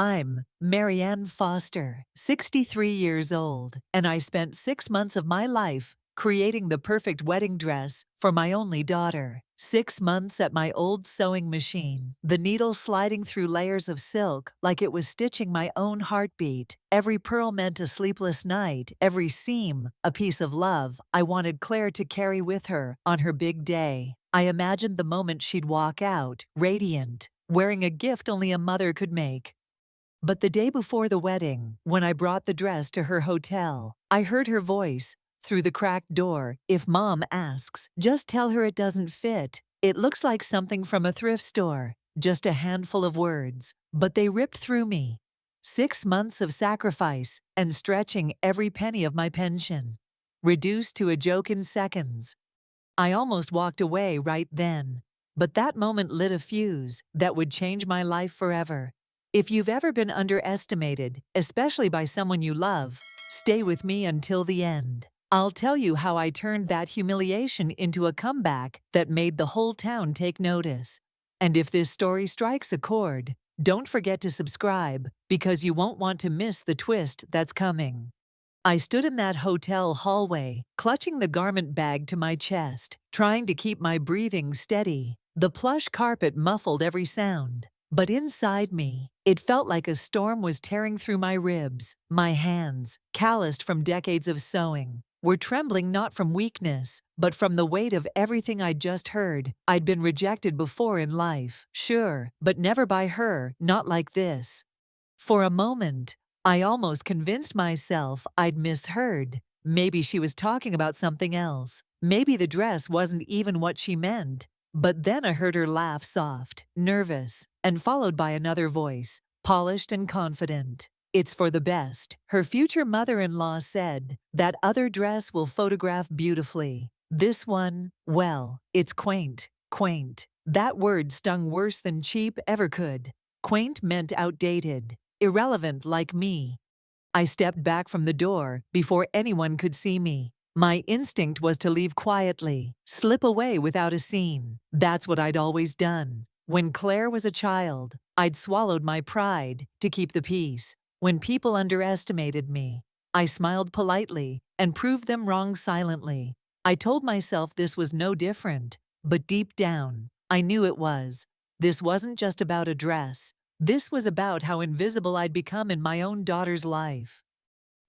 I'm Marianne Foster, 63 years old, and I spent 6 months of my life creating the perfect wedding dress for my only daughter. 6 months at my old sewing machine, the needle sliding through layers of silk like it was stitching my own heartbeat. Every pearl meant a sleepless night, every seam a piece of love I wanted Claire to carry with her on her big day. I imagined the moment she'd walk out, radiant, wearing a gift only a mother could make. But the day before the wedding, when I brought the dress to her hotel, I heard her voice through the cracked door. "If Mom asks, just tell her it doesn't fit. It looks like something from a thrift store." Just a handful of words, but they ripped through me. 6 months of sacrifice and stretching every penny of my pension, reduced to a joke in seconds. I almost walked away right then, but that moment lit a fuse that would change my life forever. If you've ever been underestimated, especially by someone you love, stay with me until the end. I'll tell you how I turned that humiliation into a comeback that made the whole town take notice. And if this story strikes a chord, don't forget to subscribe, because you won't want to miss the twist that's coming. I stood in that hotel hallway, clutching the garment bag to my chest, trying to keep my breathing steady. The plush carpet muffled every sound, but inside me, it felt like a storm was tearing through my ribs. My hands, calloused from decades of sewing, were trembling not from weakness, but from the weight of everything I'd just heard. I'd been rejected before in life, sure, but never by her, not like this. For a moment, I almost convinced myself I'd misheard. Maybe she was talking about something else. Maybe the dress wasn't even what she meant. But then I heard her laugh, soft, nervous, and followed by another voice, polished and confident. "It's for the best," her future mother-in-law said. "That other dress will photograph beautifully. This one, well, it's quaint, quaint." That word stung worse than cheap ever could. Quaint meant outdated, irrelevant like me. I stepped back from the door before anyone could see me. My instinct was to leave quietly, slip away without a scene. That's what I'd always done. When Claire was a child, I'd swallowed my pride to keep the peace. When people underestimated me, I smiled politely and proved them wrong silently. I told myself this was no different, but deep down, I knew it was. This wasn't just about a dress. This was about how invisible I'd become in my own daughter's life.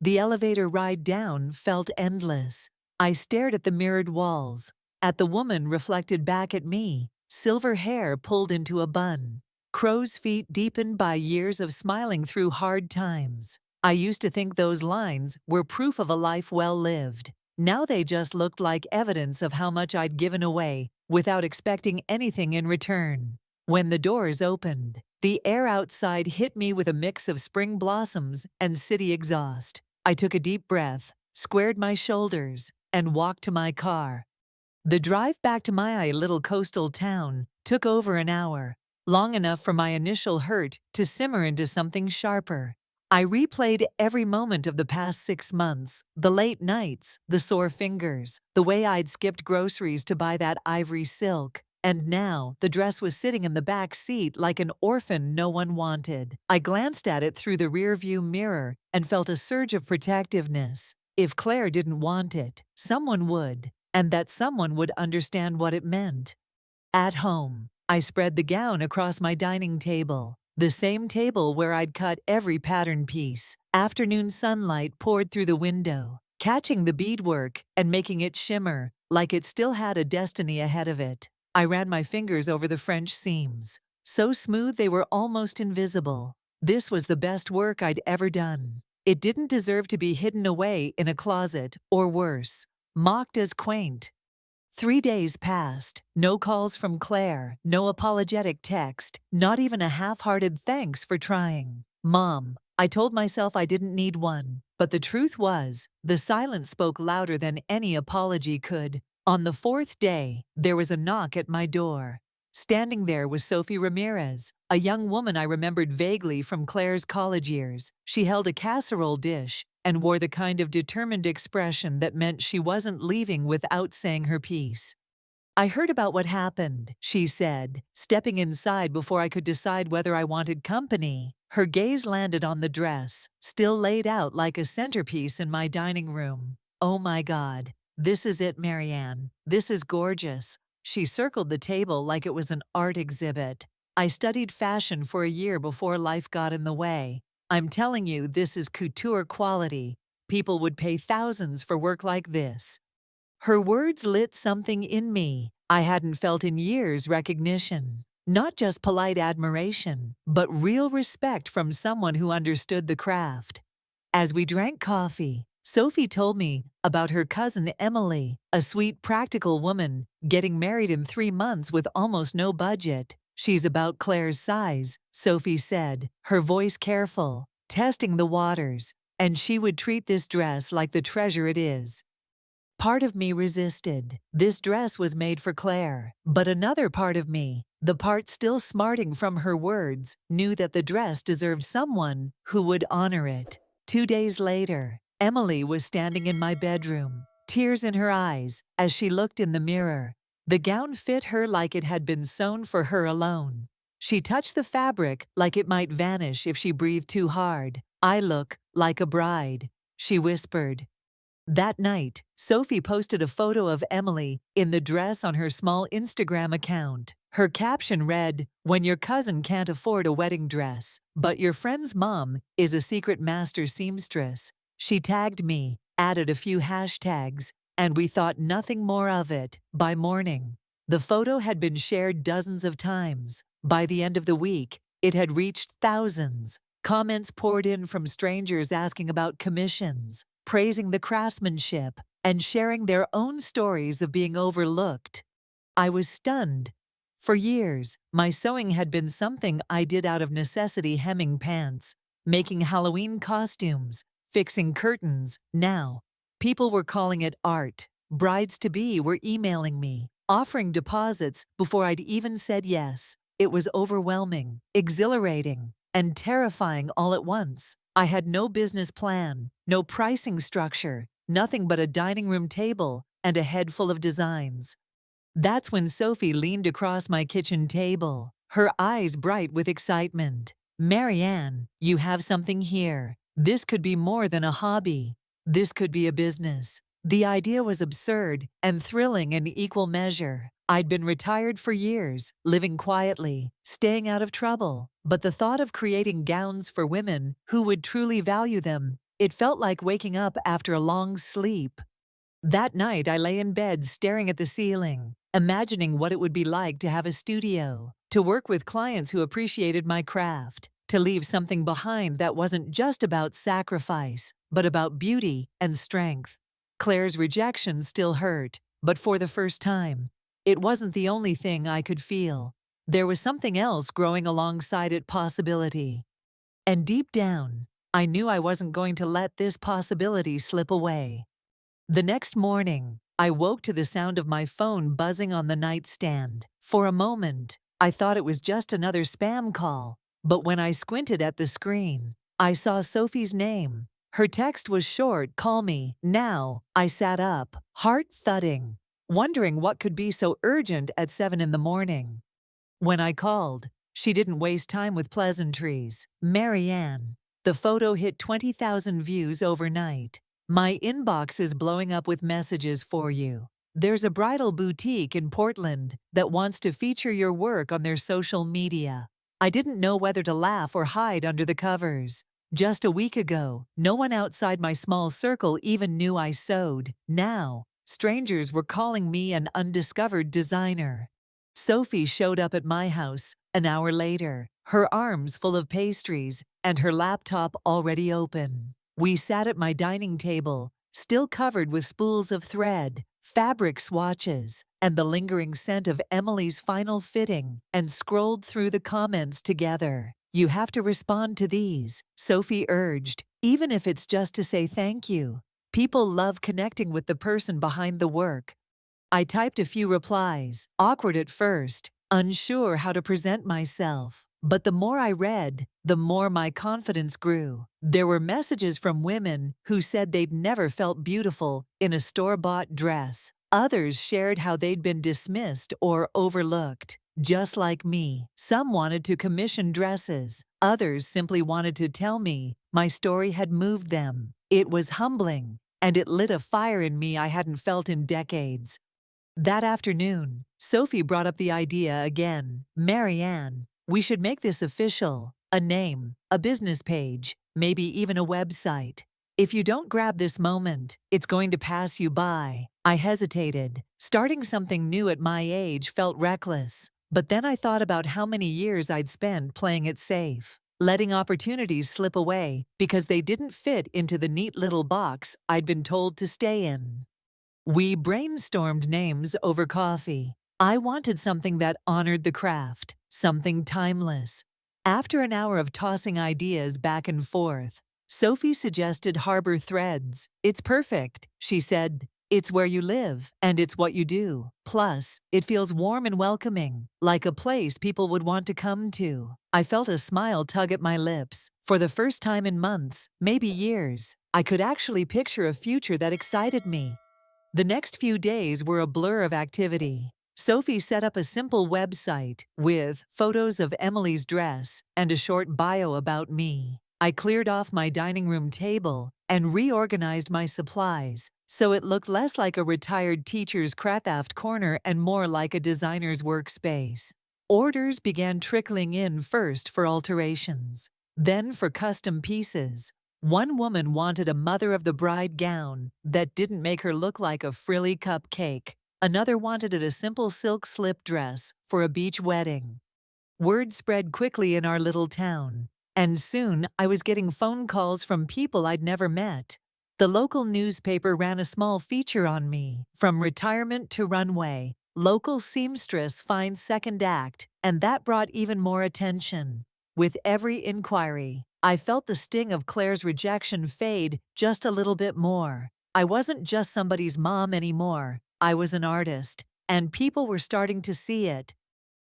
The elevator ride down felt endless. I stared at the mirrored walls, at the woman reflected back at me, silver hair pulled into a bun, crow's feet deepened by years of smiling through hard times. I used to think those lines were proof of a life well lived. Now they just looked like evidence of how much I'd given away without expecting anything in return. When the doors opened, the air outside hit me with a mix of spring blossoms and city exhaust. I took a deep breath, squared my shoulders, and walked to my car. The drive back to my little coastal town took over an hour, long enough for my initial hurt to simmer into something sharper. I replayed every moment of the past 6 months, the late nights, the sore fingers, the way I'd skipped groceries to buy that ivory silk. And now, the dress was sitting in the back seat like an orphan no one wanted. I glanced at it through the rearview mirror and felt a surge of protectiveness. If Claire didn't want it, someone would, and that someone would understand what it meant. At home, I spread the gown across my dining table, the same table where I'd cut every pattern piece. Afternoon sunlight poured through the window, catching the beadwork and making it shimmer like it still had a destiny ahead of it. I ran my fingers over the French seams, so smooth they were almost invisible. This was the best work I'd ever done. It didn't deserve to be hidden away in a closet, or worse, mocked as quaint. 3 days passed, no calls from Claire, no apologetic text, not even a half-hearted thanks for trying. "Mom," I told myself I didn't need one, but the truth was, the silence spoke louder than any apology could. On the 4th day, there was a knock at my door. Standing there was Sophie Ramirez, a young woman I remembered vaguely from Claire's college years. She held a casserole dish and wore the kind of determined expression that meant she wasn't leaving without saying her piece. "I heard about what happened," she said, stepping inside before I could decide whether I wanted company. Her gaze landed on the dress, still laid out like a centerpiece in my dining room. "Oh my God. This is it, Marianne. This is gorgeous." She circled the table like it was an art exhibit. "I studied fashion for a year before life got in the way. I'm telling you, this is couture quality. People would pay thousands for work like this." Her words lit something in me I hadn't felt in years: recognition. Not just polite admiration, but real respect from someone who understood the craft. As we drank coffee, Sophie told me about her cousin Emily, a sweet, practical woman, getting married in 3 months with almost no budget. "She's about Claire's size," Sophie said, her voice careful, testing the waters, "and she would treat this dress like the treasure it is." Part of me resisted. This dress was made for Claire. But another part of me, the part still smarting from her words, knew that the dress deserved someone who would honor it. 2 days later, Emily was standing in my bedroom, tears in her eyes, as she looked in the mirror. The gown fit her like it had been sewn for her alone. She touched the fabric like it might vanish if she breathed too hard. "I look like a bride," she whispered. That night, Sophie posted a photo of Emily in the dress on her small Instagram account. Her caption read, "When your cousin can't afford a wedding dress, but your friend's mom is a secret master seamstress." She tagged me, added a few hashtags, and we thought nothing more of it. By morning, the photo had been shared dozens of times. By the end of the week, it had reached thousands. Comments poured in from strangers asking about commissions, praising the craftsmanship, and sharing their own stories of being overlooked. I was stunned. For years, my sewing had been something I did out of necessity: hemming pants, making Halloween costumes, fixing curtains. Now, people were calling it art. Brides-to-be were emailing me, offering deposits before I'd even said yes. It was overwhelming, exhilarating, and terrifying all at once. I had no business plan, no pricing structure, nothing but a dining room table and a head full of designs. That's when Sophie leaned across my kitchen table, her eyes bright with excitement. "Marianne, you have something here. This could be more than a hobby. This could be a business." The idea was absurd and thrilling in equal measure. I'd been retired for years, living quietly, staying out of trouble. But the thought of creating gowns for women who would truly value them, it felt like waking up after a long sleep. That night, I lay in bed staring at the ceiling, imagining what it would be like to have a studio, to work with clients who appreciated my craft, to leave something behind that wasn't just about sacrifice, but about beauty and strength. Claire's rejection still hurt, but for the first time, it wasn't the only thing I could feel. There was something else growing alongside it: possibility. And deep down, I knew I wasn't going to let this possibility slip away. The next morning, I woke to the sound of my phone buzzing on the nightstand. For a moment, I thought it was just another spam call. But when I squinted at the screen, I saw Sophie's name. Her text was short: "Call me now." I sat up, heart thudding, wondering what could be so urgent at 7 in the morning. When I called, she didn't waste time with pleasantries. "Marianne, the photo hit 20,000 views overnight. My inbox is blowing up with messages for you. There's a bridal boutique in Portland that wants to feature your work on their social media." I didn't know whether to laugh or hide under the covers. Just a week ago, no one outside my small circle even knew I sewed. Now, strangers were calling me an undiscovered designer. Sophie showed up at my house an hour later, her arms full of pastries and her laptop already open. We sat at my dining table, still covered with spools of thread, fabric swatches, and the lingering scent of Emily's final fitting, and scrolled through the comments together. "You have to respond to these," Sophie urged, "even if it's just to say thank you. People love connecting with the person behind the work." I typed a few replies, awkward at first, unsure how to present myself. But the more I read, the more my confidence grew. There were messages from women who said they'd never felt beautiful in a store-bought dress. Others shared how they'd been dismissed or overlooked. Just like me, some wanted to commission dresses, Others simply wanted to tell me my story had moved them. It was humbling, and it lit a fire in me I hadn't felt in decades. That afternoon, Sophie brought up the idea again. Marianne, we should make this official. A name, a business page, maybe even a website. If you don't grab this moment, it's going to pass you by. I hesitated. Starting something new at my age felt reckless. But then I thought about how many years I'd spent playing it safe, letting opportunities slip away because they didn't fit into the neat little box I'd been told to stay in. We brainstormed names over coffee. I wanted something that honored the craft, something timeless. After an hour of tossing ideas back and forth, Sophie suggested Harbor Threads. It's perfect, she said. It's where you live, and it's what you do. Plus, it feels warm and welcoming, like a place people would want to come to. I felt a smile tug at my lips. For the first time in months, maybe years, I could actually picture a future that excited me. The next few days were a blur of activity. Sophie set up a simple website with photos of Emily's dress and a short bio about me. I cleared off my dining room table and reorganized my supplies so it looked less like a retired teacher's craft corner and more like a designer's workspace. Orders began trickling in, first for alterations, then for custom pieces. One woman wanted a mother-of-the-bride gown that didn't make her look like a frilly cupcake. Another wanted a simple silk slip dress for a beach wedding. Word spread quickly in our little town, and soon I was getting phone calls from people I'd never met. The local newspaper ran a small feature on me, from retirement to runway. Local seamstress finds second act, and that brought even more attention. With every inquiry, I felt the sting of Claire's rejection fade just a little bit more. I wasn't just somebody's mom anymore. I was an artist, and people were starting to see it.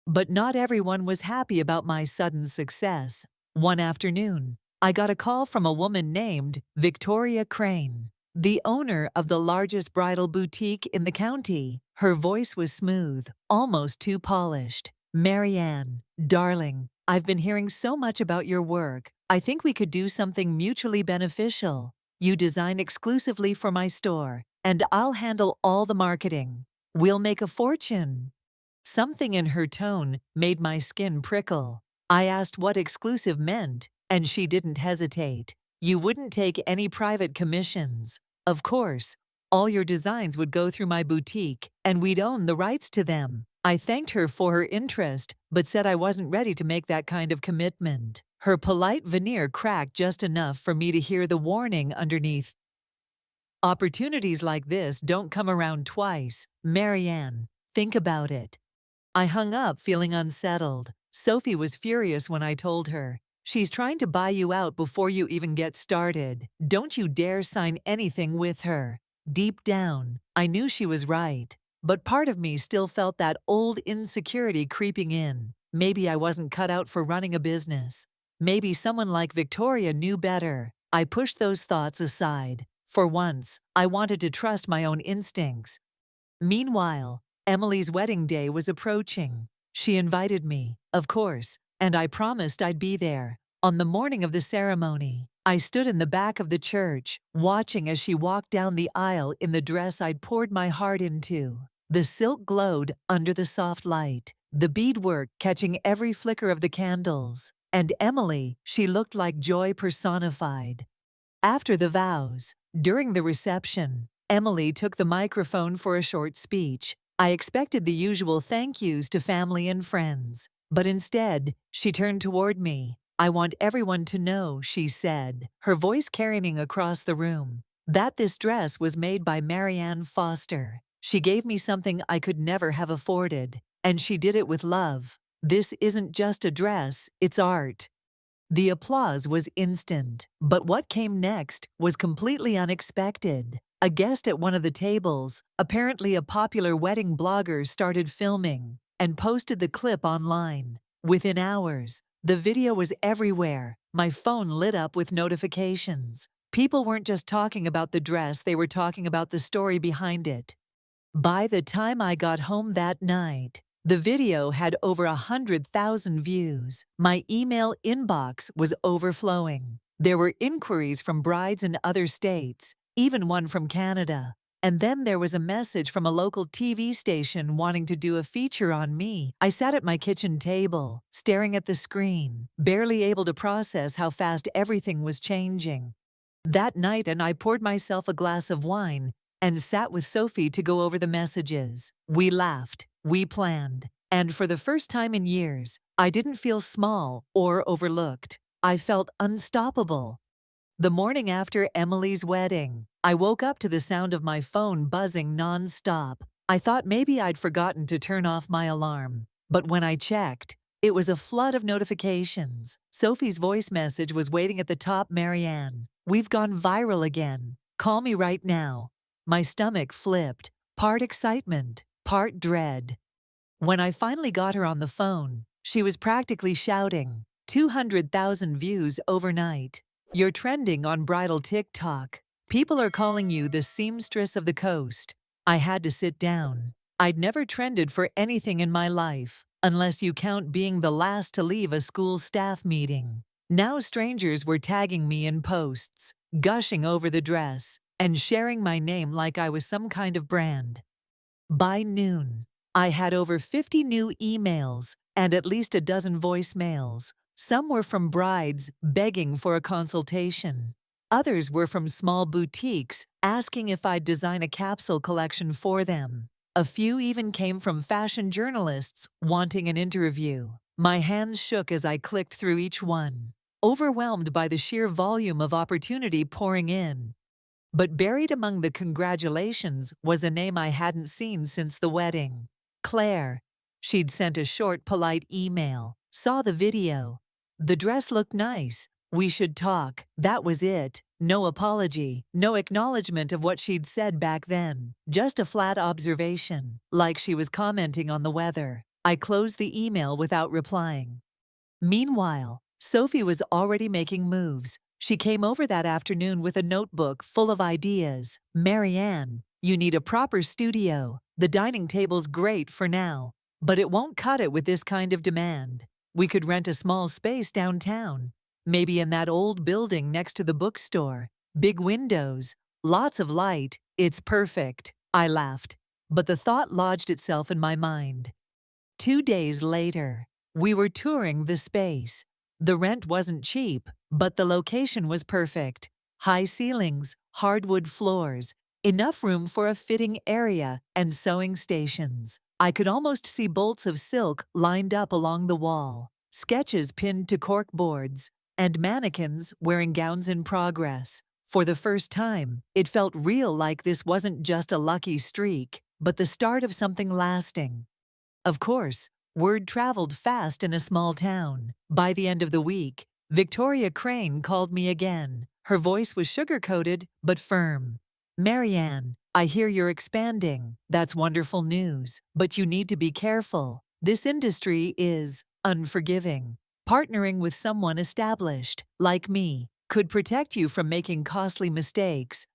But not everyone was happy about my sudden success. One afternoon, I got a call from a woman named Victoria Crane, the owner of the largest bridal boutique in the county. Her voice was smooth, almost too polished. "Marianne, darling, I've been hearing so much about your work. I think we could do something mutually beneficial. You design exclusively for my store, and I'll handle all the marketing. We'll make a fortune." Something in her tone made my skin prickle. I asked what exclusive meant, and she didn't hesitate. "You wouldn't take any private commissions. Of course, all your designs would go through my boutique, and we'd own the rights to them." I thanked her for her interest, but said I wasn't ready to make that kind of commitment. Her polite veneer cracked just enough for me to hear the warning underneath. "Opportunities like this don't come around twice. Marianne, think about it." I hung up feeling unsettled. Sophie was furious when I told her, "She's trying to buy you out before you even get started. Don't you dare sign anything with her." Deep down, I knew she was right, but part of me still felt that old insecurity creeping in. Maybe I wasn't cut out for running a business. Maybe someone like Victoria knew better. I pushed those thoughts aside. For once, I wanted to trust my own instincts. Meanwhile, Emily's wedding day was approaching. She invited me, of course, and I promised I'd be there. On the morning of the ceremony, I stood in the back of the church, watching as she walked down the aisle in the dress I'd poured my heart into. The silk glowed under the soft light, the beadwork catching every flicker of the candles. And Emily, she looked like joy personified. After the vows, during the reception, Emily took the microphone for a short speech. I expected the usual thank yous to family and friends, but instead, she turned toward me. "I want everyone to know," she said, her voice carrying across the room, "that this dress was made by Marianne Foster. She gave me something I could never have afforded, and she did it with love. This isn't just a dress, it's art." The applause was instant, but what came next was completely unexpected. A guest at one of the tables, apparently a popular wedding blogger, started filming and posted the clip online. Within hours, the video was everywhere. My phone lit up with notifications. People weren't just talking about the dress, they were talking about the story behind it. By the time I got home that night, The video had over 100,000 views. My email inbox was overflowing. There were inquiries from brides in other states, even one from Canada. And then there was a message from a local TV station wanting to do a feature on me. I sat at my kitchen table, staring at the screen, barely able to process how fast everything was changing. That night, I poured myself a glass of wine and sat with Sophie to go over the messages. We laughed, we planned, and for the first time in years, I didn't feel small or overlooked. I felt unstoppable. The morning after Emily's wedding, I woke up to the sound of my phone buzzing non-stop. I thought maybe I'd forgotten to turn off my alarm. But when I checked, it was a flood of notifications. Sophie's voice message was waiting at the top. Marianne, we've gone viral again. Call me right now. My stomach flipped, part excitement, part dread. When I finally got her on the phone, she was practically shouting, 200,000 views overnight. You're trending on bridal TikTok. People are calling you the seamstress of the coast. I had to sit down. I'd never trended for anything in my life, unless you count being the last to leave a school staff meeting. Now strangers were tagging me in posts, gushing over the dress, and sharing my name like I was some kind of brand. By noon, I had over 50 new emails and at least a dozen voicemails. Some were from brides begging for a consultation. Others were from small boutiques asking if I'd design a capsule collection for them. A few even came from fashion journalists wanting an interview. My hands shook as I clicked through each one, overwhelmed by the sheer volume of opportunity pouring in. But buried among the congratulations was a name I hadn't seen since the wedding. Claire. She'd sent a short, polite email, saw the video. The dress looked nice. We should talk. That was it. No apology, no acknowledgement of what she'd said back then. Just a flat observation, like she was commenting on the weather. I closed the email without replying. Meanwhile, Sophie was already making moves. She came over that afternoon with a notebook full of ideas. Marianne, you need a proper studio. The dining table's great for now, but it won't cut it with this kind of demand. We could rent a small space downtown, maybe in that old building next to the bookstore. Big windows, lots of light. It's perfect. I laughed, but the thought lodged itself in my mind. 2 days later, we were touring the space. The rent wasn't cheap, but the location was perfect. High ceilings, hardwood floors, enough room for a fitting area and sewing stations. I could almost see bolts of silk lined up along the wall, sketches pinned to cork boards, and mannequins wearing gowns in progress. For the first time, it felt real, like this wasn't just a lucky streak, but the start of something lasting. Of course, word traveled fast in a small town. By the end of the week, Victoria Crane called me again. Her voice was sugar-coated but firm. Marianne, I hear you're expanding. That's wonderful news, but you need to be careful. This industry is unforgiving. Partnering with someone established, like me, could protect you from making costly mistakes.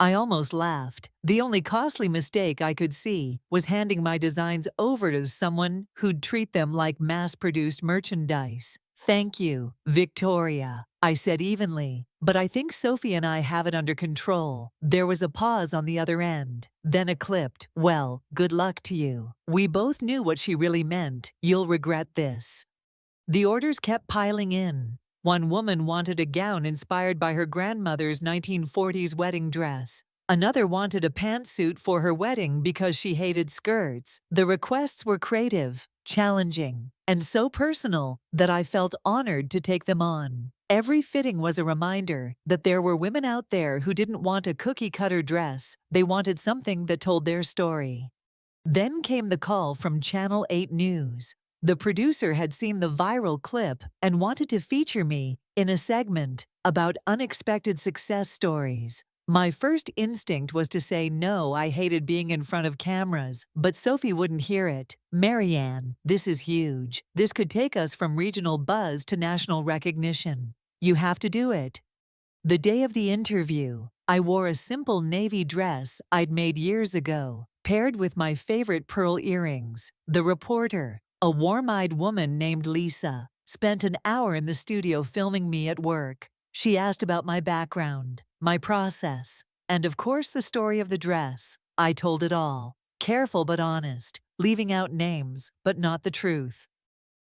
I almost laughed. The only costly mistake I could see was handing my designs over to someone who'd treat them like mass-produced merchandise. Thank you, Victoria, I said evenly, but I think Sophie and I have it under control. There was a pause on the other end, then a clipped, well, good luck to you. We both knew what she really meant. You'll regret this. The orders kept piling in. One woman wanted a gown inspired by her grandmother's 1940s wedding dress. Another wanted a pantsuit for her wedding because she hated skirts. The requests were creative, challenging, and so personal that I felt honored to take them on. Every fitting was a reminder that there were women out there who didn't want a cookie-cutter dress. They wanted something that told their story. Then came the call from Channel 8 News. The producer had seen the viral clip and wanted to feature me in a segment about unexpected success stories. My first instinct was to say no. I hated being in front of cameras, but Sophie wouldn't hear it. Marianne, this is huge. This could take us from regional buzz to national recognition. You have to do it. The day of the interview, I wore a simple navy dress I'd made years ago, paired with my favorite pearl earrings. The reporter, a warm-eyed woman named Lisa, spent an hour in the studio filming me at work. She asked about my background, my process, and of course the story of the dress. I told it all, careful but honest, leaving out names, but not the truth.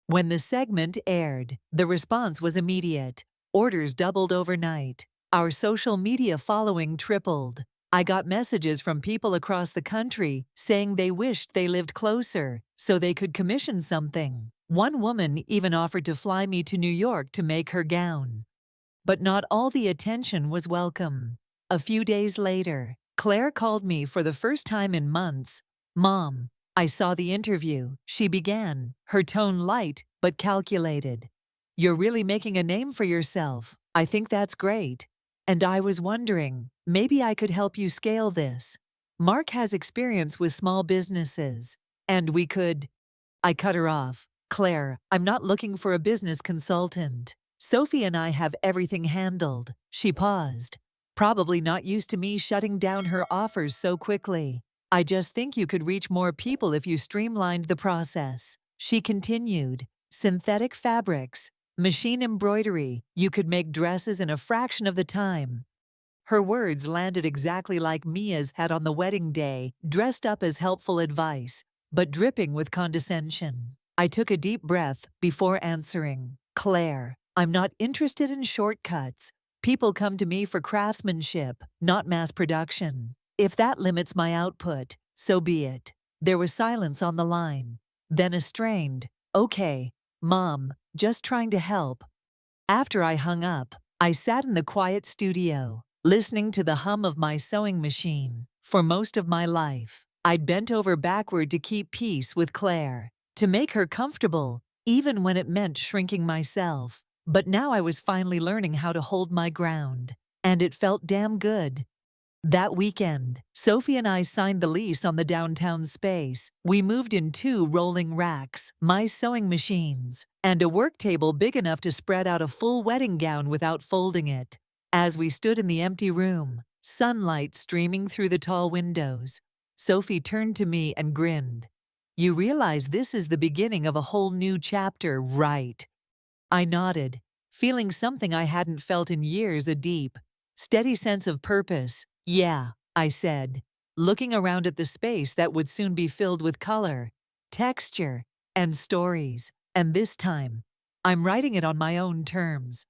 When the segment aired, the response was immediate. Orders doubled overnight. Our social media following tripled. I got messages from people across the country saying they wished they lived closer so they could commission something. One woman even offered to fly me to New York to make her gown. But not all the attention was welcome. A few days later, Claire called me for the first time in months. "Mom, I saw the interview," she began, her tone light but calculated. "You're really making a name for yourself. I think that's great. And I was wondering, maybe I could help you scale this. Mark has experience with small businesses, and we could—" I cut her off. "Claire, I'm not looking for a business consultant. Sophie and I have everything handled." She paused, probably not used to me shutting down her offers so quickly. "I just think you could reach more people if you streamlined the process." She continued, "Synthetic fabrics, machine embroidery, you could make dresses in a fraction of the time." Her words landed exactly like Mia's had on the wedding day, dressed up as helpful advice, but dripping with condescension. I took a deep breath before answering. "Claire, I'm not interested in shortcuts. People come to me for craftsmanship, not mass production. If that limits my output, so be it." There was silence on the line. Then a strained, "Okay, Mom, just trying to help." After I hung up, I sat in the quiet studio, listening to the hum of my sewing machine. For most of my life, I'd bent over backward to keep peace with Claire, to make her comfortable, even when it meant shrinking myself. But now I was finally learning how to hold my ground, and it felt damn good. That weekend, Sophie and I signed the lease on the downtown space. We moved in 2 rolling racks, my sewing machines, and a work table big enough to spread out a full wedding gown without folding it. As we stood in the empty room, sunlight streaming through the tall windows, Sophie turned to me and grinned. "You realize this is the beginning of a whole new chapter, right?" I nodded, feeling something I hadn't felt in years, a deep, steady sense of purpose. "Yeah," I said, looking around at the space that would soon be filled with color, texture, and stories. "And this time, I'm writing it on my own terms."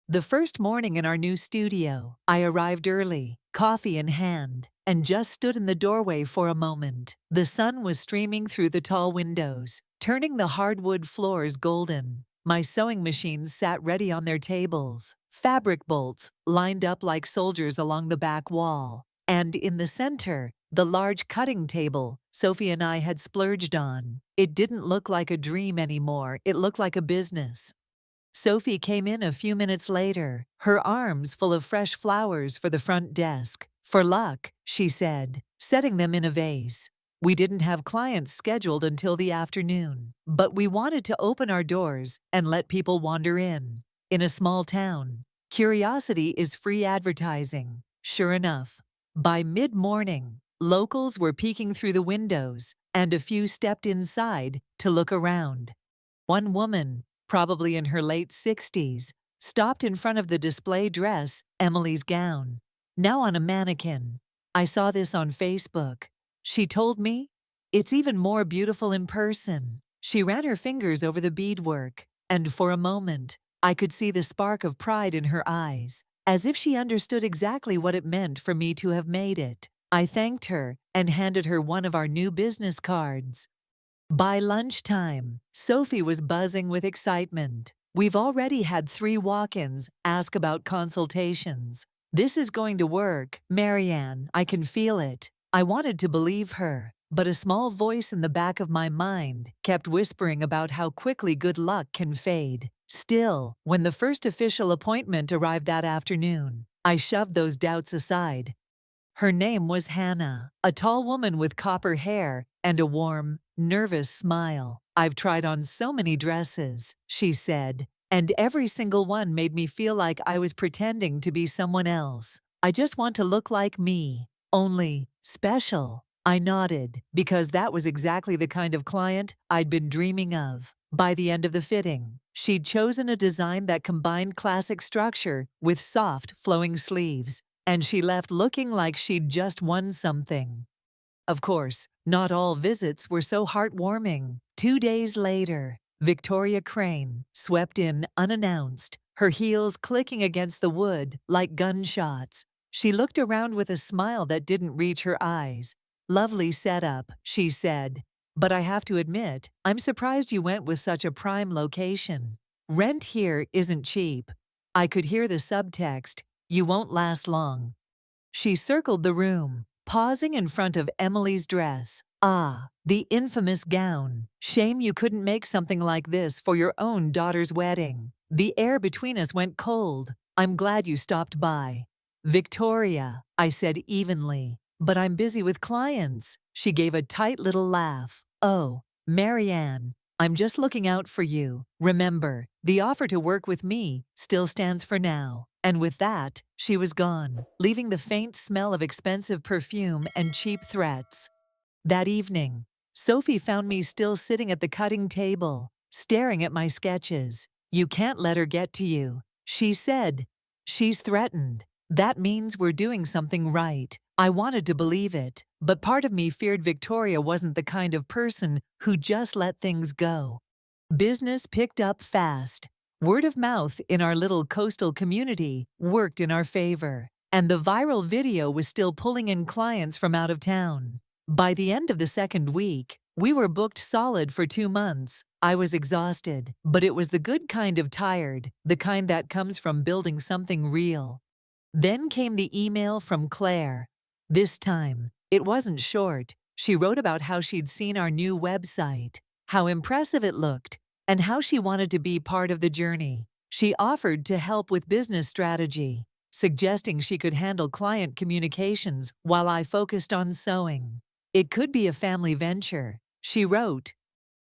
The first morning in our new studio, I arrived early, coffee in hand, and just stood in the doorway for a moment. The sun was streaming through the tall windows, turning the hardwood floors golden. My sewing machines sat ready on their tables, fabric bolts lined up like soldiers along the back wall. And in the center, the large cutting table Sophie and I had splurged on. It didn't look like a dream anymore, it looked like a business. Sophie came in a few minutes later, her arms full of fresh flowers for the front desk. "For luck," she said, setting them in a vase. We didn't have clients scheduled until the afternoon, but we wanted to open our doors and let people wander in. In a small town, curiosity is free advertising. Sure enough, by mid-morning, locals were peeking through the windows, and a few stepped inside to look around. One woman, probably in her late 60s, stopped in front of the display dress, Emily's gown, now on a mannequin. "I saw this on Facebook," she told me. "It's even more beautiful in person." She ran her fingers over the beadwork, and for a moment, I could see the spark of pride in her eyes, as if she understood exactly what it meant for me to have made it. I thanked her and handed her one of our new business cards. By lunchtime, Sophie was buzzing with excitement. "We've already had 3 walk-ins ask about consultations. This is going to work, Marianne, I can feel it." I wanted to believe her, but a small voice in the back of my mind kept whispering about how quickly good luck can fade. Still, when the first official appointment arrived that afternoon, I shoved those doubts aside. Her name was Hannah, a tall woman with copper hair and a warm, nervous smile. "I've tried on so many dresses," she said, "and every single one made me feel like I was pretending to be someone else. I just want to look like me, only special. I nodded, because that was exactly the kind of client I'd been dreaming of. By the end of the fitting, she'd chosen a design that combined classic structure with soft, flowing sleeves, and she left looking like she'd just won something. Of course, not all visits were so heartwarming. 2 days later, Victoria Crane swept in unannounced, her heels clicking against the wood like gunshots. She looked around with a smile that didn't reach her eyes. "Lovely setup," she said. "But I have to admit, I'm surprised you went with such a prime location. Rent here isn't cheap." I could hear the subtext, "You won't last long." She circled the room, pausing in front of Emily's dress. Ah, the infamous gown. Shame you couldn't make something like this for your own daughter's wedding. The air between us went cold. "I'm glad you stopped by." "Victoria," I said evenly, "but I'm busy with clients." She gave a tight little laugh. "Oh, Marianne, I'm just looking out for you. Remember, the offer to work with me still stands for now." And with that, she was gone, leaving the faint smell of expensive perfume and cheap threats. That evening, Sophie found me still sitting at the cutting table, staring at my sketches. "You can't let her get to you," she said. "She's threatened. That means we're doing something right." I wanted to believe it, but part of me feared Victoria wasn't the kind of person who just let things go. Business picked up fast. Word of mouth in our little coastal community worked in our favor, and the viral video was still pulling in clients from out of town. By the end of the second week, we were booked solid for 2 months. I was exhausted, but it was the good kind of tired, the kind that comes from building something real. Then came the email from Claire. This time, it wasn't short. She wrote about how she'd seen our new website, how impressive it looked, and how she wanted to be part of the journey. She offered to help with business strategy, suggesting she could handle client communications while I focused on sewing. It could be a family venture, she wrote.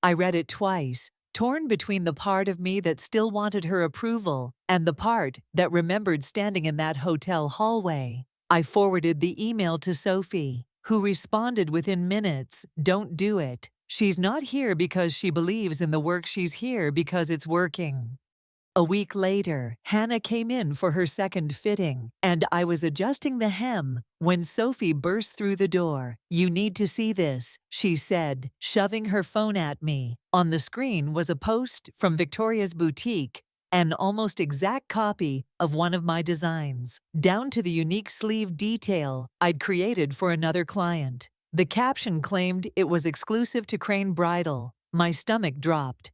I read it twice, torn between the part of me that still wanted her approval and the part that remembered standing in that hotel hallway. I forwarded the email to Sophie, who responded within minutes, "Don't do it. She's not here because she believes in the work, she's here because it's working." A week later, Hannah came in for her second fitting, and I was adjusting the hem when Sophie burst through the door. "You need to see this," she said, shoving her phone at me. On the screen was a post from Victoria's boutique, an almost exact copy of one of my designs, down to the unique sleeve detail I'd created for another client. The caption claimed it was exclusive to Crane Bridal. My stomach dropped.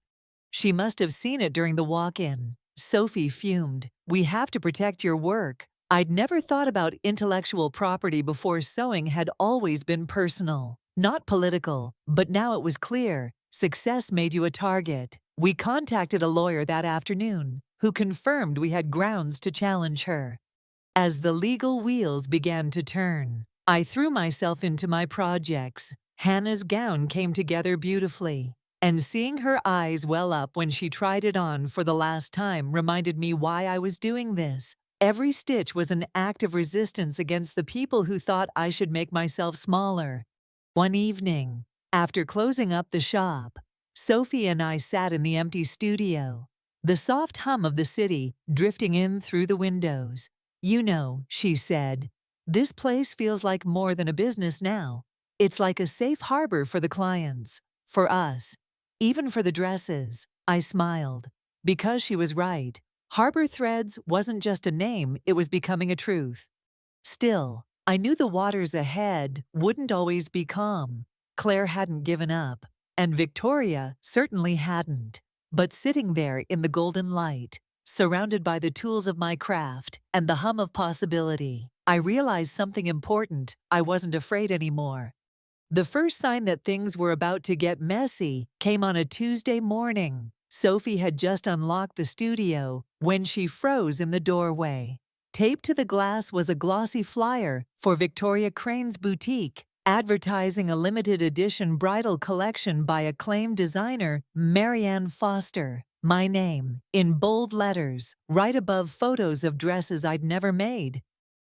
She must have seen it during the walk-in. Sophie fumed. "We have to protect your work." I'd never thought about intellectual property before. Sewing had always been personal, not political, but now it was clear. Success made you a target. We contacted a lawyer that afternoon, who confirmed we had grounds to challenge her. As the legal wheels began to turn, I threw myself into my projects. Hannah's gown came together beautifully, and seeing her eyes well up when she tried it on for the last time reminded me why I was doing this. Every stitch was an act of resistance against the people who thought I should make myself smaller. One evening, after closing up the shop, Sophie and I sat in the empty studio, the soft hum of the city drifting in through the windows. "You know," she said, "this place feels like more than a business now. It's like a safe harbor for the clients, for us, even for the dresses." I smiled, because she was right. Harbor Threads wasn't just a name, it was becoming a truth. Still, I knew the waters ahead wouldn't always be calm. Claire hadn't given up, and Victoria certainly hadn't. But sitting there in the golden light, surrounded by the tools of my craft and the hum of possibility, I realized something important. I wasn't afraid anymore. The first sign that things were about to get messy came on a Tuesday morning. Sophie had just unlocked the studio when she froze in the doorway. Taped to the glass was a glossy flyer for Victoria Crane's boutique, advertising a limited edition bridal collection by acclaimed designer Marianne Foster. My name, in bold letters, right above photos of dresses I'd never made.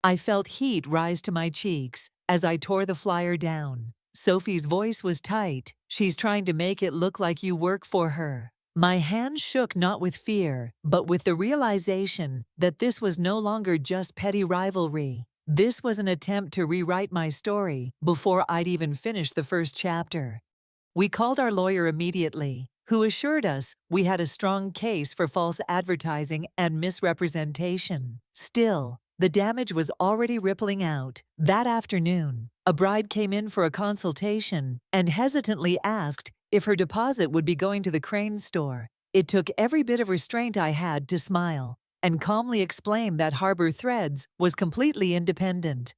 I felt heat rise to my cheeks as I tore the flyer down. Sophie's voice was tight. She's trying to make it look like you work for her. My hands shook not with fear, but with the realization that this was no longer just petty rivalry. This was an attempt to rewrite my story before I'd even finished the first chapter. We called our lawyer immediately, who assured us we had a strong case for false advertising and misrepresentation. Still, the damage was already rippling out. That afternoon, a bride came in for a consultation and hesitantly asked if her deposit would be going to the Crane store. It took every bit of restraint I had to smile and calmly explain that Harbor Threads was completely independent.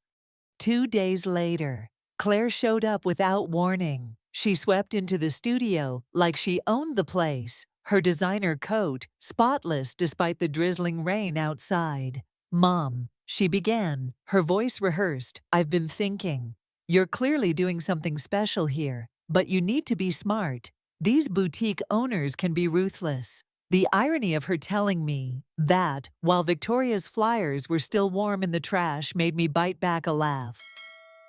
2 days later, Claire showed up without warning. She swept into the studio like she owned the place, her designer coat spotless despite the drizzling rain outside. "Mom," she began, her voice rehearsed, "I've been thinking. You're clearly doing something special here, but you need to be smart. These boutique owners can be ruthless." The irony of her telling me that while Victoria's flyers were still warm in the trash made me bite back a laugh.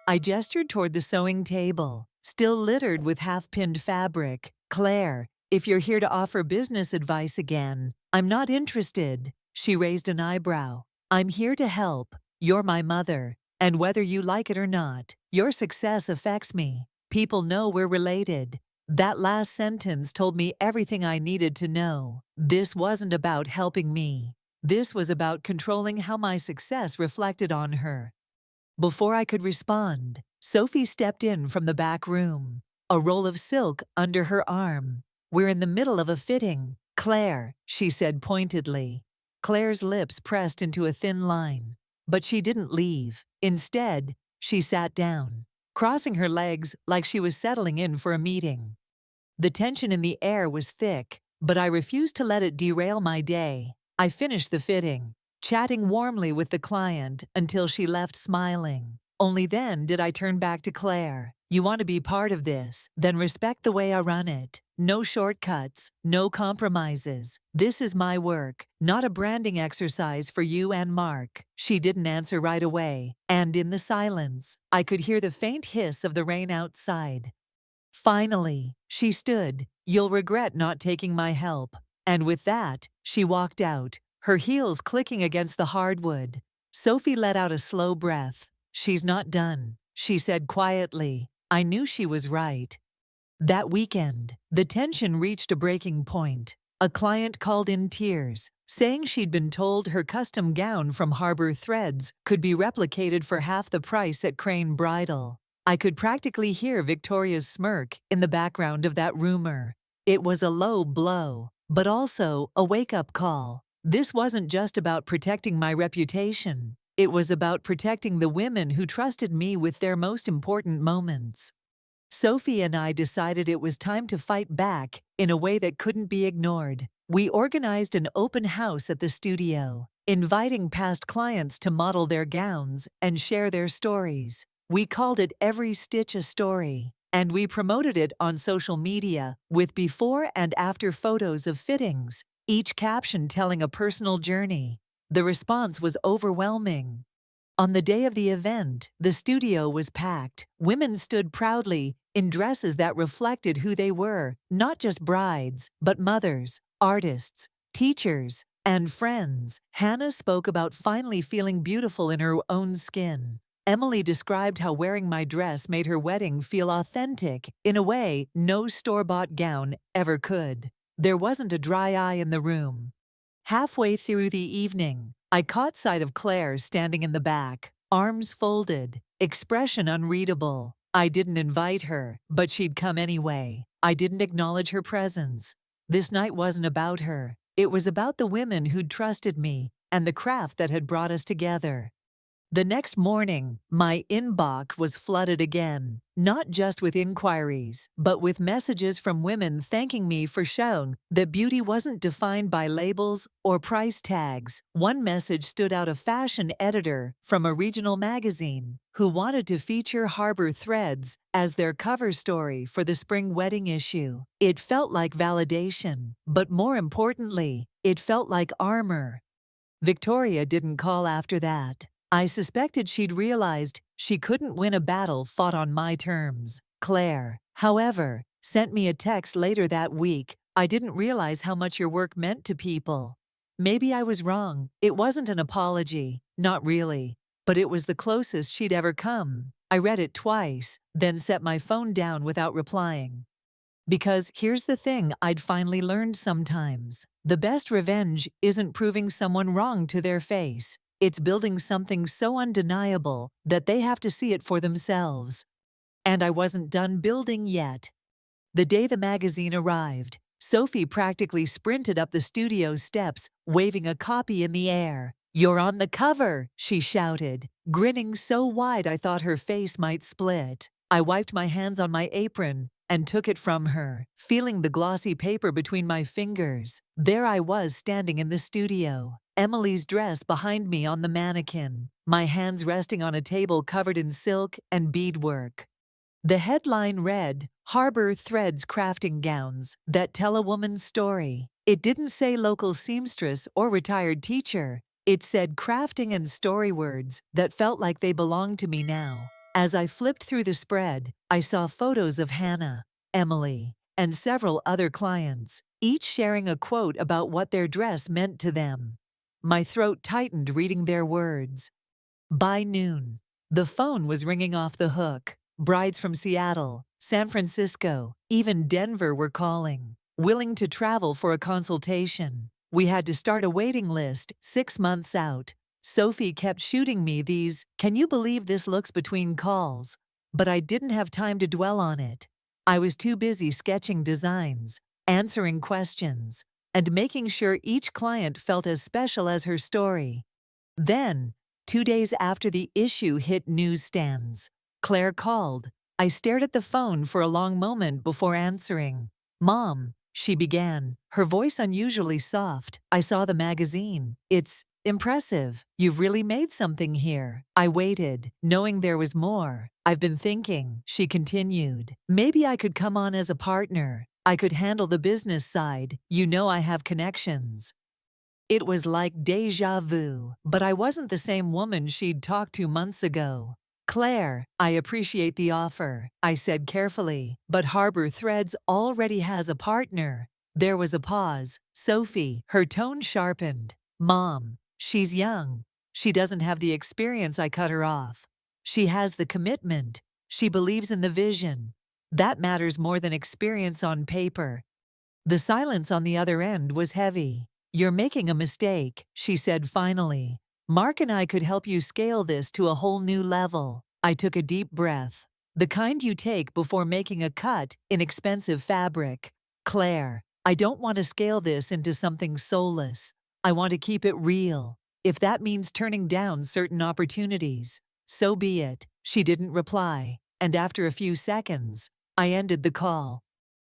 I gestured toward the sewing table, still littered with half-pinned fabric. "Claire, if you're here to offer business advice again, I'm not interested." She raised an eyebrow. "I'm here to help. You're my mother, and whether you like it or not, your success affects me. People know we're related." That last sentence told me everything I needed to know. This wasn't about helping me. This was about controlling how my success reflected on her. Before I could respond, Sophie stepped in from the back room, a roll of silk under her arm. "We're in the middle of a fitting, Claire," she said pointedly. Claire's lips pressed into a thin line, but she didn't leave. Instead, she sat down, crossing her legs like she was settling in for a meeting. The tension in the air was thick, but I refused to let it derail my day. I finished the fitting, chatting warmly with the client until she left smiling. Only then did I turn back to Claire. "You want to be part of this, then respect the way I run it. No shortcuts, no compromises. This is my work, not a branding exercise for you and Mark." She didn't answer right away, and in the silence, I could hear the faint hiss of the rain outside. Finally, she stood. "You'll regret not taking my help." And with that, she walked out, her heels clicking against the hardwood. Sophie let out a slow breath. "She's not done," she said quietly. I knew she was right. That weekend, the tension reached a breaking point. A client called in tears, saying she'd been told her custom gown from Harbor Threads could be replicated for half the price at Crane Bridal. I could practically hear Victoria's smirk in the background of that rumor. It was a low blow, but also a wake-up call. This wasn't just about protecting my reputation. It was about protecting the women who trusted me with their most important moments. Sophie and I decided it was time to fight back in a way that couldn't be ignored. We organized an open house at the studio, inviting past clients to model their gowns and share their stories. We called it Every Stitch a Story, and we promoted it on social media with before and after photos of fittings, each caption telling a personal journey. The response was overwhelming. On the day of the event, the studio was packed. Women stood proudly in dresses that reflected who they were, not just brides, but mothers, artists, teachers, and friends. Hannah spoke about finally feeling beautiful in her own skin. Emily described how wearing my dress made her wedding feel authentic in a way no store-bought gown ever could. There wasn't a dry eye in the room. Halfway through the evening, I caught sight of Claire standing in the back, arms folded, expression unreadable. I didn't invite her, but she'd come anyway. I didn't acknowledge her presence. This night wasn't about her. It was about the women who'd trusted me and the craft that had brought us together. The next morning, my inbox was flooded again, not just with inquiries, but with messages from women thanking me for showing that beauty wasn't defined by labels or price tags. One message stood out: a fashion editor from a regional magazine who wanted to feature Harbor Threads as their cover story for the spring wedding issue. It felt like validation, but more importantly, it felt like armor. Victoria didn't call after that. I suspected she'd realized she couldn't win a battle fought on my terms. Claire, however, sent me a text later that week. I didn't realize how much your work meant to people. Maybe I was wrong. It wasn't an apology. Not really. But it was the closest she'd ever come. I read it twice, then set my phone down without replying. Because here's the thing I'd finally learned sometimes. The best revenge isn't proving someone wrong to their face. It's building something so undeniable that they have to see it for themselves. And I wasn't done building yet. The day the magazine arrived, Sophie practically sprinted up the studio steps, waving a copy in the air. "You're on the cover," she shouted, grinning so wide I thought her face might split. I wiped my hands on my apron and took it from her, feeling the glossy paper between my fingers. There I was standing in the studio, Emily's dress behind me on the mannequin, my hands resting on a table covered in silk and beadwork. The headline read, "Harbor Threads Crafting Gowns That Tell a Woman's Story." It didn't say local seamstress or retired teacher. It said crafting and story words that felt like they belonged to me now. As I flipped through the spread, I saw photos of Hannah, Emily, and several other clients, each sharing a quote about what their dress meant to them. My throat tightened reading their words. By noon, the phone was ringing off the hook. Brides from Seattle, San Francisco, even Denver were calling, willing to travel for a consultation. We had to start a waiting list 6 months out. Sophie kept shooting me these, "Can you believe this looks?" between calls. But I didn't have time to dwell on it. I was too busy sketching designs, answering questions, and making sure each client felt as special as her story. Then, 2 days after the issue hit newsstands, Claire called. I stared at the phone for a long moment before answering. "Mom," she began, her voice unusually soft. "I saw the magazine. It's impressive. You've really made something here." I waited, knowing there was more. "I've been thinking," she continued. "Maybe I could come on as a partner. I could handle the business side. You know I have connections." It was like déjà vu, but I wasn't the same woman she'd talked to months ago. "Claire, I appreciate the offer," I said carefully, "but Harbor Threads already has a partner." There was a pause. Sophie, her tone sharpened. "Mom, she's young. She doesn't have the experience." I cut her off. "She has the commitment. She believes in the vision. That matters more than experience on paper." The silence on the other end was heavy. "You're making a mistake," she said finally. "Mark and I could help you scale this to a whole new level." I took a deep breath. The kind you take before making a cut in expensive fabric. "Claire, I don't want to scale this into something soulless. I want to keep it real. If that means turning down certain opportunities, so be it." She didn't reply, and after a few seconds, I ended the call.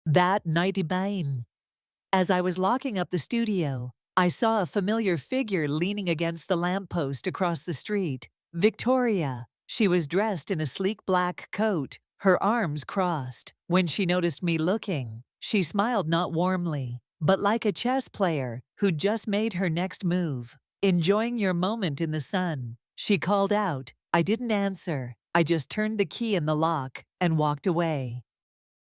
That night, as I was locking up the studio, I saw a familiar figure leaning against the lamppost across the street. Victoria. She was dressed in a sleek black coat, her arms crossed. When she noticed me looking, she smiled not warmly, but like a chess player who'd just made her next move. "Enjoying your moment in the sun," she called out. I didn't answer. I just turned the key in the lock and walked away.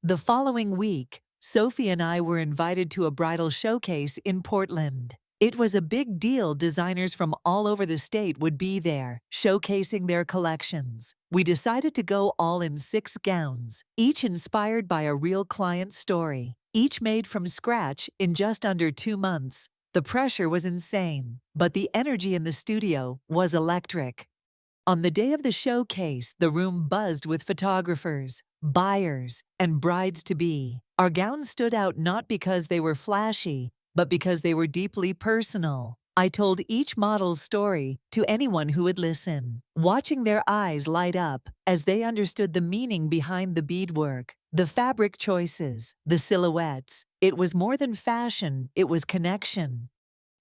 The following week, Sophie and I were invited to a bridal showcase in Portland. It was a big deal. Designers from all over the state would be there, showcasing their collections. We decided to go all in 6 gowns, each inspired by a real client story, each made from scratch in just under 2 months. The pressure was insane, but the energy in the studio was electric. On the day of the showcase, the room buzzed with photographers, buyers, and brides-to-be. Our gowns stood out not because they were flashy, but because they were deeply personal. I told each model's story to anyone who would listen, watching their eyes light up as they understood the meaning behind the beadwork, the fabric choices, the silhouettes. It was more than fashion, it was connection.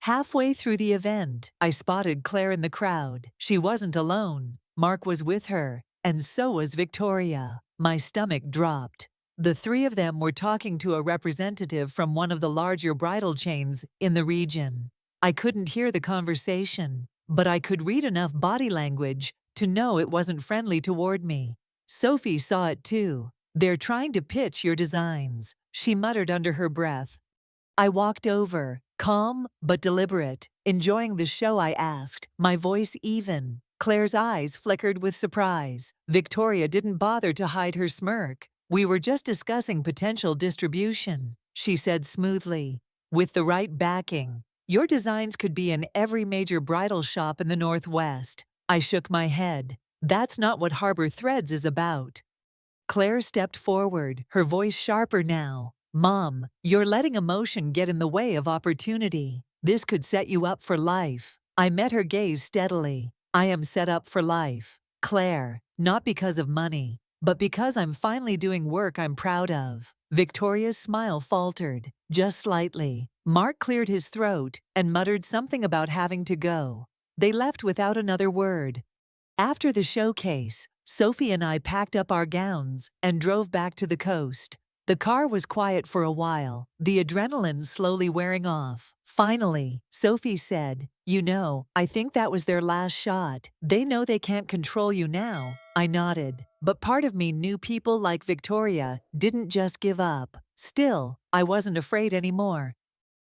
Halfway through the event, I spotted Claire in the crowd. She wasn't alone. Mark was with her, and so was Victoria. My stomach dropped. The 3 of them were talking to a representative from one of the larger bridal chains in the region. I couldn't hear the conversation, but I could read enough body language to know it wasn't friendly toward me. Sophie saw it too. "They're trying to pitch your designs," she muttered under her breath. I walked over, calm but deliberate, enjoying the show. I asked, my voice even. Claire's eyes flickered with surprise. Victoria didn't bother to hide her smirk. "We were just discussing potential distribution," she said smoothly. "With the right backing, your designs could be in every major bridal shop in the Northwest." I shook my head. "That's not what Harbor Threads is about." Claire stepped forward, her voice sharper now. "Mom, you're letting emotion get in the way of opportunity. This could set you up for life." I met her gaze steadily. "I am set up for life, Claire, not because of money, but because I'm finally doing work I'm proud of." Victoria's smile faltered, just slightly. Mark cleared his throat and muttered something about having to go. They left without another word. After the showcase, Sophie and I packed up our gowns and drove back to the coast. The car was quiet for a while, the adrenaline slowly wearing off. Finally, Sophie said, "You know, I think that was their last shot. They know they can't control you now." I nodded, but part of me knew people like Victoria didn't just give up. Still, I wasn't afraid anymore.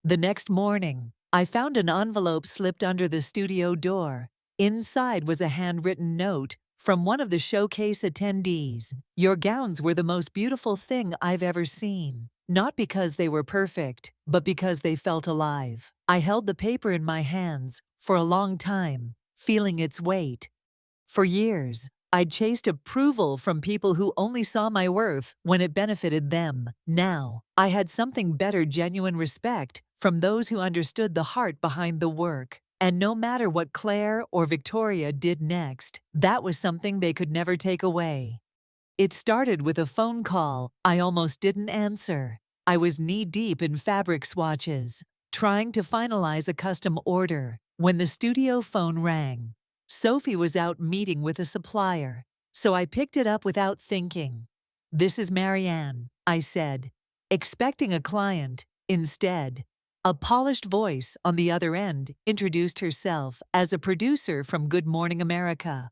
The next morning, I found an envelope slipped under the studio door. Inside was a handwritten note from one of the showcase attendees. "Your gowns were the most beautiful thing I've ever seen. Not because they were perfect, but because they felt alive." I held the paper in my hands for a long time, feeling its weight. For years, I'd chased approval from people who only saw my worth when it benefited them. Now, I had something better: genuine respect from those who understood the heart behind the work. And no matter what Claire or Victoria did next, that was something they could never take away. It started with a phone call I almost didn't answer. I was knee-deep in fabric swatches, trying to finalize a custom order, when the studio phone rang. Sophie was out meeting with a supplier, so I picked it up without thinking. "This is Marianne," I said, expecting a client. Instead, a polished voice on the other end introduced herself as a producer from Good Morning America.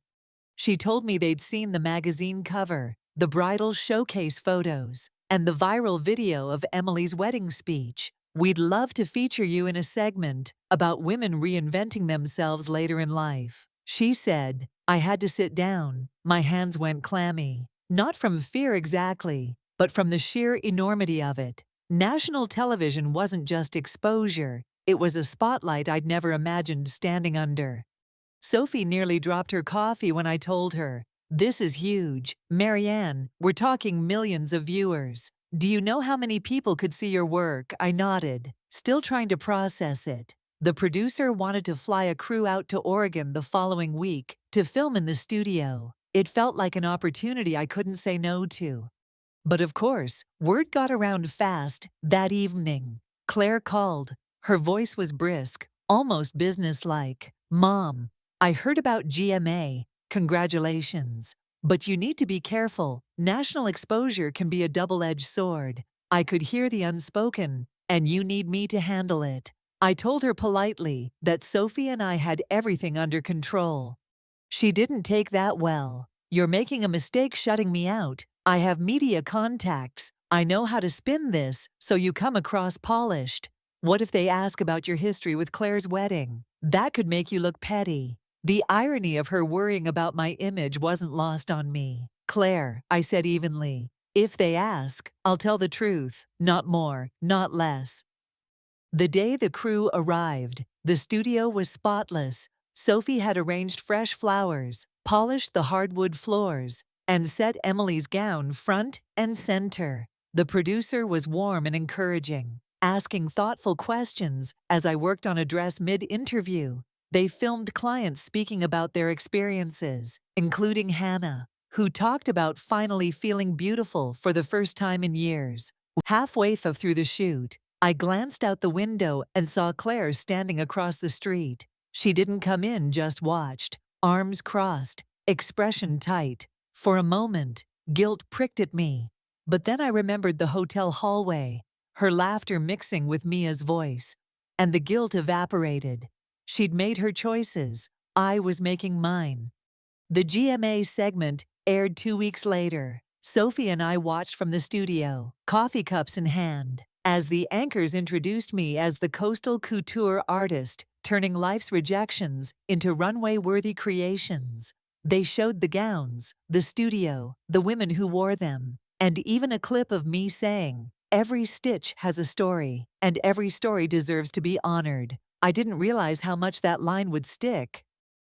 She told me they'd seen the magazine cover, the bridal showcase photos, and the viral video of Emily's wedding speech. "We'd love to feature you in a segment about women reinventing themselves later in life," she said. I had to sit down. My hands went clammy. Not from fear exactly, but from the sheer enormity of it. National television wasn't just exposure, it was a spotlight I'd never imagined standing under. Sophie nearly dropped her coffee when I told her, "This is huge. Marianne, we're talking millions of viewers. Do you know how many people could see your work?" I nodded, still trying to process it. The producer wanted to fly a crew out to Oregon the following week to film in the studio. It felt like an opportunity I couldn't say no to. But of course, word got around fast. That evening, Claire called. Her voice was brisk, almost businesslike. "Mom, I heard about GMA. Congratulations. But you need to be careful. National exposure can be a double-edged sword." I could hear the unspoken, "And you need me to handle it." I told her politely that Sophie and I had everything under control. She didn't take that well. "You're making a mistake shutting me out. I have media contacts. I know how to spin this so you come across polished. What if they ask about your history with Claire's wedding? That could make you look petty." The irony of her worrying about my image wasn't lost on me. "Claire," I said evenly, "if they ask, I'll tell the truth. Not more, not less." The day the crew arrived, the studio was spotless. Sophie had arranged fresh flowers, polished the hardwood floors, and set Emily's gown front and center. The producer was warm and encouraging, asking thoughtful questions as I worked on a dress mid-interview. They filmed clients speaking about their experiences, including Hannah, who talked about finally feeling beautiful for the first time in years. Halfway through the shoot, I glanced out the window and saw Claire standing across the street. She didn't come in, just watched, arms crossed, expression tight. For a moment, guilt pricked at me. But then I remembered the hotel hallway, her laughter mixing with Mia's voice, and the guilt evaporated. She'd made her choices. I was making mine. The GMA segment aired 2 weeks later. Sophie and I watched from the studio, coffee cups in hand, as the anchors introduced me as the coastal couture artist, turning life's rejections into runway-worthy creations. They showed the gowns, the studio, the women who wore them, and even a clip of me saying, "Every stitch has a story, and every story deserves to be honored." I didn't realize how much that line would stick.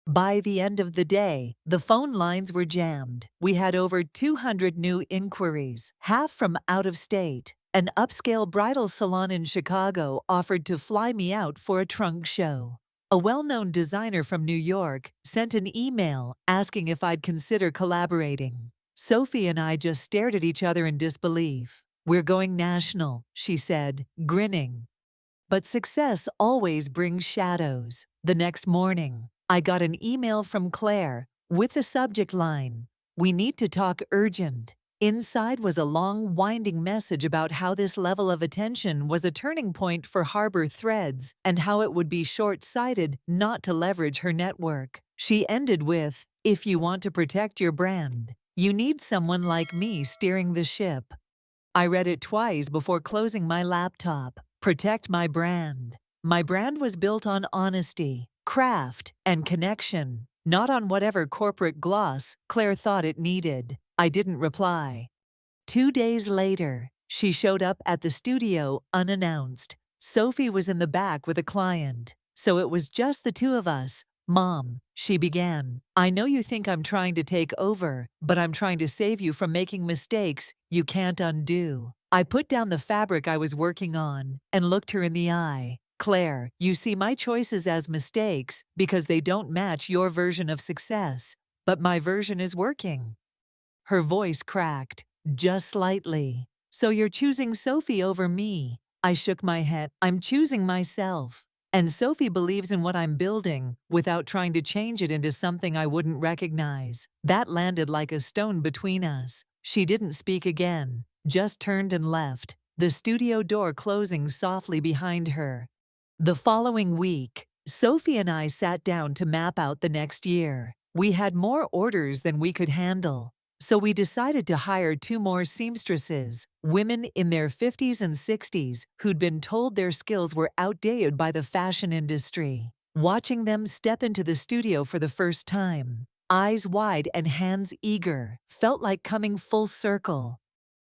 By the end of the day, the phone lines were jammed. We had over 200 new inquiries, half from out of state. An upscale bridal salon in Chicago offered to fly me out for a trunk show. A well-known designer from New York sent an email asking if I'd consider collaborating. Sophie and I just stared at each other in disbelief. "We're going national," she said, grinning. But success always brings shadows. The next morning, I got an email from Claire with the subject line, "We need to talk urgent." Inside was a long, winding message about how this level of attention was a turning point for Harbor Threads and how it would be short-sighted not to leverage her network. She ended with, "If you want to protect your brand, you need someone like me steering the ship." I read it twice before closing my laptop. Protect my brand. My brand was built on honesty, craft, and connection, not on whatever corporate gloss Claire thought it needed. I didn't reply. 2 days later, she showed up at the studio unannounced. Sophie was in the back with a client, so it was just the two of us. "Mom," she began, "I know you think I'm trying to take over, but I'm trying to save you from making mistakes you can't undo." I put down the fabric I was working on and looked her in the eye. "Claire, you see my choices as mistakes because they don't match your version of success, but my version is working." Her voice cracked, just slightly. "So you're choosing Sophie over me?" I shook my head. "I'm choosing myself. And Sophie believes in what I'm building without trying to change it into something I wouldn't recognize." That landed like a stone between us. She didn't speak again, just turned and left, the studio door closing softly behind her. The following week, Sophie and I sat down to map out the next year. We had more orders than we could handle. So we decided to hire 2 more seamstresses, women in their 50s and 60s who'd been told their skills were outdated by the fashion industry. Watching them step into the studio for the first time, eyes wide and hands eager, felt like coming full circle.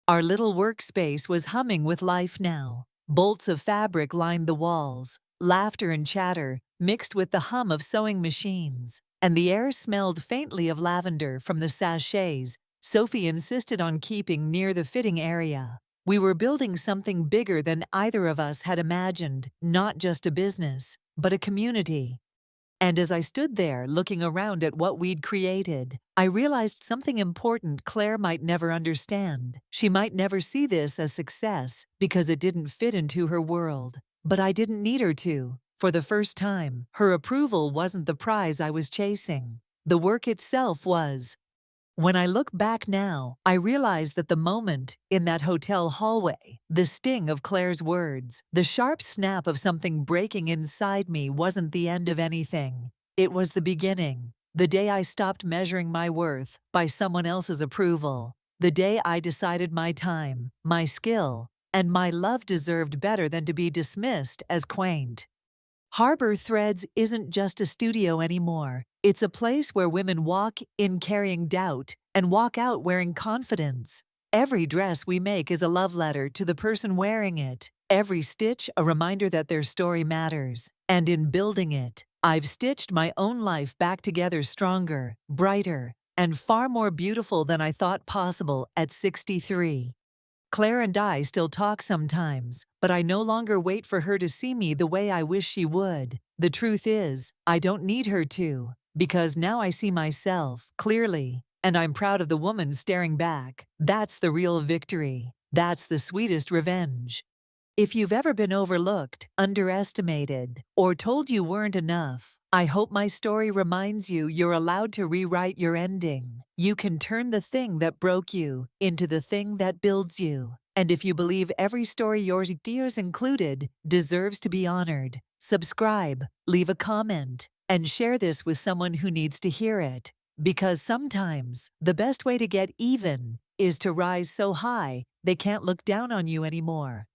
Our little workspace was humming with life now. Bolts of fabric lined the walls, laughter and chatter mixed with the hum of sewing machines, and the air smelled faintly of lavender from the sachets Sophie insisted on keeping near the fitting area. We were building something bigger than either of us had imagined, not just a business, but a community. And as I stood there looking around at what we'd created, I realized something important Claire might never understand. She might never see this as success because it didn't fit into her world. But I didn't need her to. For the first time, her approval wasn't the prize I was chasing. The work itself was. When I look back now, I realize that the moment in that hotel hallway, the sting of Claire's words, the sharp snap of something breaking inside me wasn't the end of anything. It was the beginning. The day I stopped measuring my worth by someone else's approval. The day I decided my time, my skill, and my love deserved better than to be dismissed as quaint. Harbor Threads isn't just a studio anymore. It's a place where women walk in carrying doubt and walk out wearing confidence. Every dress we make is a love letter to the person wearing it. Every stitch a reminder that their story matters. And in building it, I've stitched my own life back together stronger, brighter, and far more beautiful than I thought possible at 63. Claire and I still talk sometimes, but I no longer wait for her to see me the way I wish she would. The truth is, I don't need her to, because now I see myself clearly, and I'm proud of the woman staring back. That's the real victory. That's the sweetest revenge. If you've ever been overlooked, underestimated, or told you weren't enough, I hope my story reminds you you're allowed to rewrite your ending. You can turn the thing that broke you into the thing that builds you. And if you believe every story, yours included, deserves to be honored, Subscribe, leave a comment, and share this with someone who needs to hear it. Because sometimes the best way to get even is to rise so high they can't look down on you anymore.